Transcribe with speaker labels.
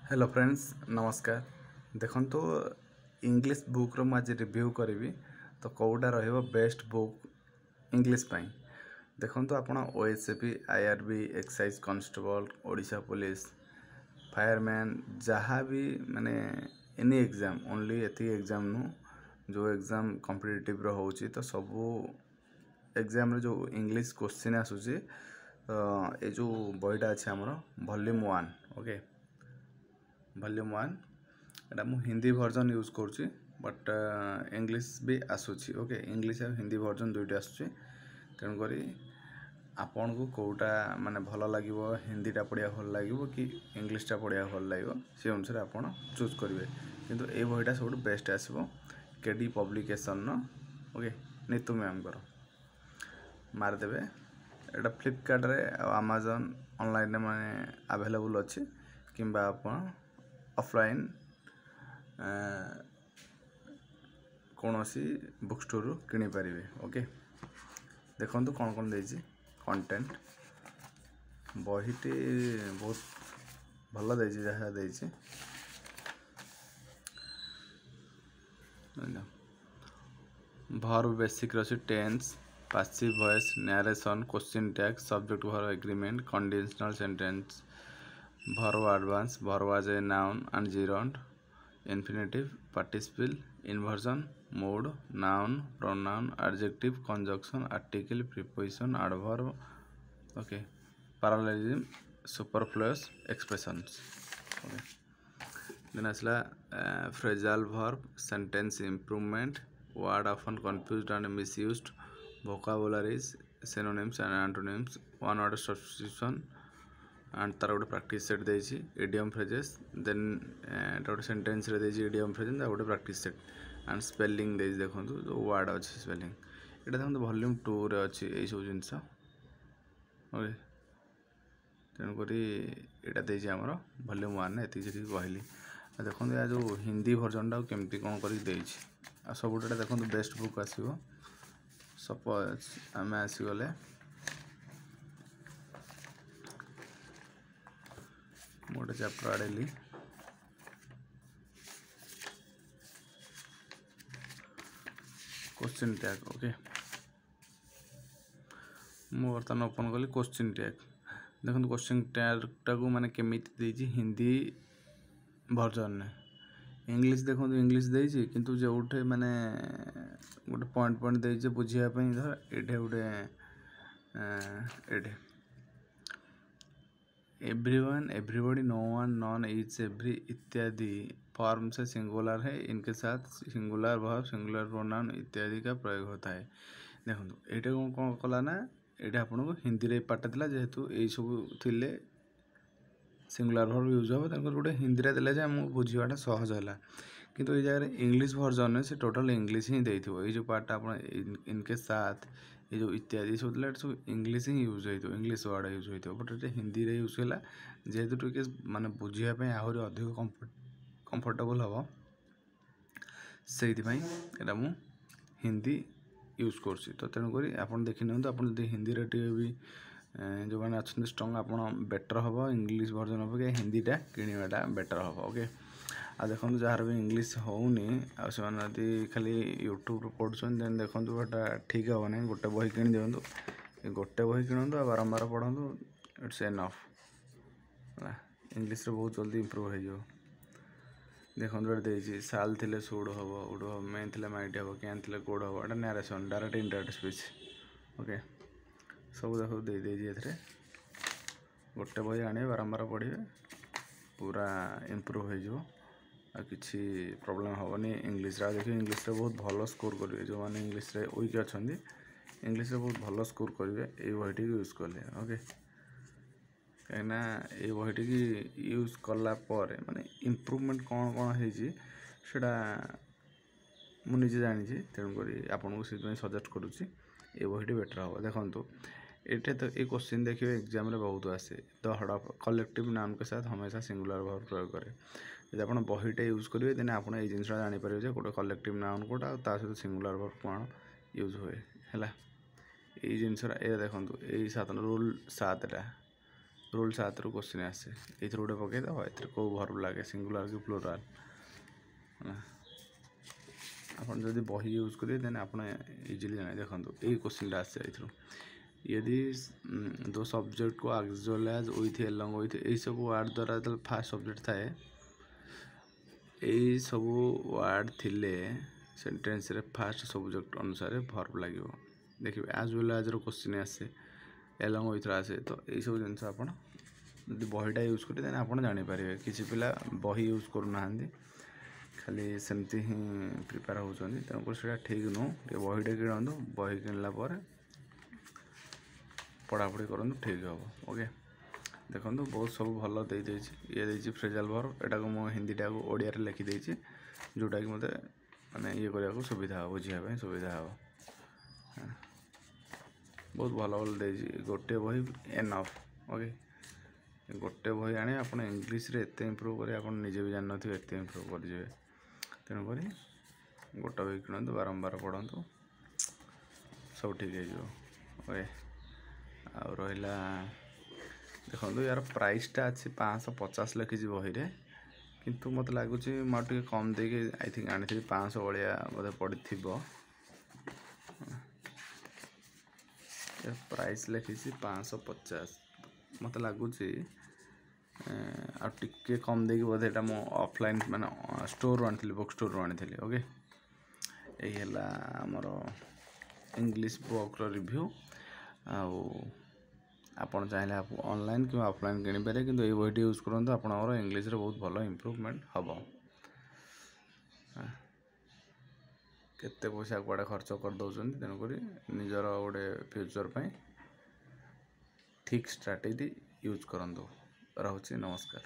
Speaker 1: Hello friends नमस्कार। देखो English book रो आज रिव्यू करी तो कौटा रहिबो बेस्ट बुक इंग्लिश पाई। देखो आपण OSAP IRB excise constable Odisha police fireman जहाँ भी माने एनी एग्जाम ओनली एथी एग्जाम नु जो एग्जाम कॉम्पिटिटिव रो होची तो सबू एग्जाम रे जो इंग्लिश क्वेश्चन आसुची ये जो बहीटा अच्छे आमर वॉल्यूम 1 ओके वॉल्यूम 1 एटा मु हिंदी वर्जन यूज करुँची बट इंग्लिश भी आसूची ओके इंग्लिश और हिंदी वर्जन दुईटा आसूची तेणुक आपन को कौटा माने भल लगे हिंदीटा पढ़िया भल लगे कि इंग्लिशटा पढ़िया भल लगे से अनुसार आप चूज करेंगे किंतु ये बहीटा सब बेस्ट आसो KD publication okay Neetu ma'am कर मारदेवे एटा फ्लिपकार्ट रे अमेजन ऑनलाइन माने अवेलेबल अच्छी कि आप ऑफलाइन कौन सी बुक स्टोर किनी पारिबे ओके। देखो कौन कौन देछि कंटेंट बहीटी बहुत भल देछि जहाँ देछि वर्ब बेसिक रछि tense passive voice narration question tag subject verb agreement conditional sentence verb advance verb as a noun and gerund infinitive participle inversion mood noun pronoun adjective conjunction article preposition adverb okay parallelism superfluous expressions okay then asla phrasal verb sentence improvement word often confused and misused vocabularies synonyms and antonyms one word substitution and तार गोटे practice set देछि idiom phrases then गोटे sentence रे देछि idiom phrases आ गोटे practice set and spelling देछि देखंतु जो वर्ड अछि स्पेलिंग एटा देखंतु वॉल्यूम 2 रे अछि ए सब जिंस ओके तेन करी एटा देछि हमर वॉल्यूम 1 ने एति जे कहली देखंतु या जो हिंदी वर्जन टा केमती कोन करी देछि आ सबटा देखंतु बेस्ट बुक आसीबो सपोज आमे आसी गले मोटे चैप्टर आड़ेली क्वेश्चन टैग ओके मु बर्तमान ओपन कली क्वेश्चन टैग देखो क्वेश्चन टैग टाको माने केमिति देछि हिंदी वर्जन ने इंग्लिश देखो इंग्लिश देछि किंतु जोठे माने गोटे पॉइंट पॉइंट देछि बुझिया पई धर एठे गोटे एठे everyone everybody no one none each every इत्यादि फॉर्म से सिंगुलर है इनके साथ सिंगुलर वर्ब सिंगुलर प्रोनाउन इत्यादि का प्रयोग होता है। देखो ये कौन कला ना ये आपको हिंदी रे पार्ट था जेहेतु यही सब थिले सिंगुलर वर्ब यूज हम तक गोटे हिंदी रे देले जे हमको बुझाटा सहज है किंतु ये जगह इंग्लिश वर्जन से टोटल इंग्लिश ही देथिबो ये जो पार्ट आप इनके साथ ये जो इत्यादि सब सब इंग्लिश ही यूज होइतो इंग्लिश वर्ड यूज होइतो बट ये हिंदी रे यूज होला जेहेतु टिके माने बुझिया पे आहुरी अधिक कंफर्टेबल हबो सेति पई एटा मु हिंदी यूज करछि तो तेनु करी आपन देखि नंतु आपन जदि हिंदी रे टिके भी जो माने अच्छे स्ट्रांग आपन बेटर हबो इंग्लिश वर्जन हबो के हिंदीटा किनिबाटा बेटर हबो ओके। आ देखो जार भी इंग्लिश होनी आ खाली यूट्यूब पढ़ुन देन देखो गोटा ठीक हे ना गोटे बही कि दिंतु गोटे बही किणु बारंबार पढ़ु इट्स एनफ इंग्लिश रे बहुत जल्दी इम्प्रूव हो देखो देखिए साल थे सुड हम उड हम मेन थे माइट हम कैन थे कोड हम एटा narration direct indirect speech okay सब देखो दे गोटे बही आने बारंबार पढ़े पूरा इम्प्रूव हो किसी प्रॉब्लम हेनी इंग्लिश देखिए इंग्लिश रे बहुत भल स्कोर करेंगे जो मैंने इंग्लिश रे वीक अच्छा इंग्लिश रे बहुत भल स्कोर करेंगे ये बहीटी यूज कले ओके कहीं ये बहीटी यूज कला माने इम्प्रूवमेंट कौन कौन होटा मुझे जानी तेणुक आपको से सजेस्ट करुच्ची ये बहीटी बेटर हम देखो ये तो ये क्वेश्चन देखिए एग्जाम रे बहुत आसे the head of collective noun के साथ हमेशा सिंगुलर वर्ब प्रयोग करे यदि आप बहीटे यूज करेंगे देन आप जिनसा जापर गोटे कलेक्टिव नाउन कोटा सहित सिंगुलर वर्ब कौन यूज हुए है ये जिनसा ये देखो यही 7 रूल 7टा रूल 7 ରୁ क्वेश्चन आसे ये गोटे पकईदेव ए कौ भर्ब लगे सिंगुलर कि प्लूराल आपन जदि बही यूज करेंगे देन आप इजिली जाने देखो ये क्वेश्चन आसे यदि दो सब्जेक्ट को as well as with along with यही सब वर्ड द्वारा जो फास्ट सब्जेक्ट थाए यही सब वर्ड थिले सेंटेंस रे फास्ट सब्जेक्ट अनुसार भर्ब लगे देखिए एज वेल एज रो क्वेश्चन आसे एलॉन्ग विथ आसे तो यही सब जिन आप बहीटा यूज करें आप जानीपर किसी पिला बही यूज करना खाली सेमती ही प्रिपेयर होती तेणुक से ठीक नुह बहीटे किणु बही किणला पढ़ापढ़ी करूँ ठीक हम ओके देखो बहुत सब भल दे ये देती फ्रेजाल वर्ब एटा को मो हिंदीटा को ओडिया रे लिखिदे जोटा कि मते माने ये करने सुविधा हो बुझापी सुविधा हम बहुत भल भल दे गोटे बही एनफ ओके गोटे बही आने आप इंग्लीश रे एत इम्प्रूव करें आप निजे भी जान थे एत इम्प्रूव कर तेणुक गोटे बही किणु बारंबार पढ़ु सब ठीक है ओके आ रहा देखो यार प्राइसटा अच्छे 550 लिखी बही रे किंतु मत लगुच मुझे कम दे आई थिंक आनी थी 500 भाया बोधे पड़ी प्राइस लिखी 550 मत लगुच टे कम दे बोधे मो ऑफलाइन माने स्टोर आनी बुक स्टोर आनी ओके यही आमर इंग्लिश बुक रिव्यू आपन चाहिए आप ऑनलाइन कि ऑफलाइन किनीपारे कि ये बहीटी यूज करूँ आप इंग्लिश रे बहुत भल इम्प्रूवमेंट हम केते पैसा कुआड़े खर्च कर दौरान तेणुक निजर गोटे फ्यूचर पे ठीक स्ट्राटेजी यूज करूँ रोचे नमस्कार।